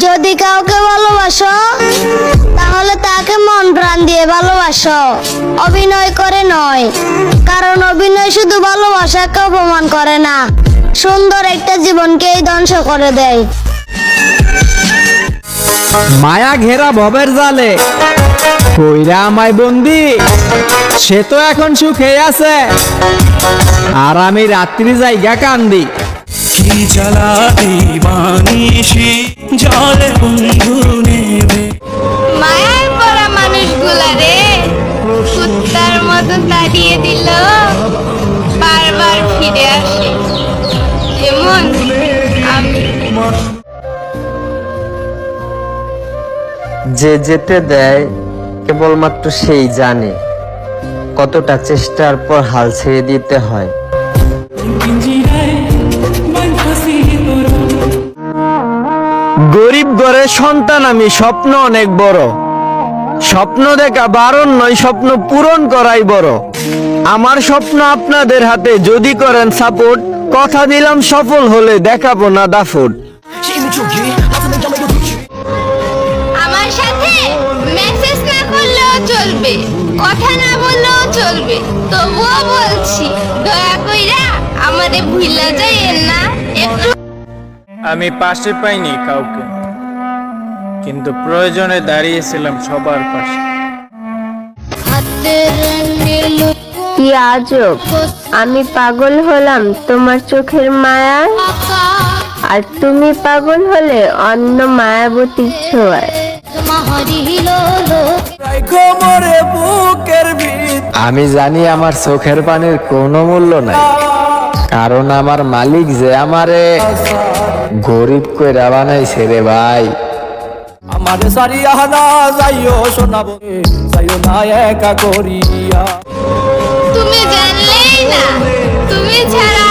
যদি কাউকে ভালোবাসো তাহলে তাকে মন প্রাণ দিয়ে ভালোবাসো, অভিনয় করে নয়। কারণ অভিনয় শুধু ভালোবাসাকে অপমান করে না, সুন্দর একটা জীবনকেই ধ্বংস করে দেয়। মায়া ঘেরা ভবের জালে কইরা আমায় বন্দি, সে তো এখন সুখে আছে আর আমি রাত্রি জায়গা কান্দি। কি জ্বালাবি বানিসি জলে বন্ধু নেবে। মায়ার পরা মানুষগুলা রে কুত্তার মতো তাড়িয়ে দিল, বারবার ফিরে আসে যেমন আমি। যে যেতে দেয় কেবলমাত্র সেই জানে কতটা চেষ্টার পর হাল ছেড়ে দিতে হয়। গরিব ঘরের সন্তান আমি, স্বপ্ন অনেক বড়। স্বপ্ন দেখা বারণ নয়, স্বপ্ন পূরণ করাই বড়। আমার স্বপ্ন আপনাদের হাতে, যদি করেন সাপোর্ট। কথা দিলাম সফল হলে দেখাবো না দাফট। আমার সাথে মেসেজ না করলেও চলবে, কথা না বললেও চলবে, তবুও বলছি দয়া কইরা আমাদের ভুলা যাইয়েন না একটু। আমি পাশে পাইনি কাউকে, কিন্তু প্রয়োজনে দাঁড়িয়েছিলাম সবার পাশে। কি আজব, আমি পাগল হলাম তোমার চোখের মায়া, আর তুমি পাগল হলে অন্য মায়াবতীর ছোঁয়ায়। আমি জানি আমার চোখের পানির কোনো মূল্য নাই, কারণ আমার মালিক যে আমারে গরিব কইরা বানাইছে রে ভাই। আমার সারিয়া না যাইও শোনাবো, যাইও না একা করিয়া। তুমি জানলেই না তুমি ছাড়া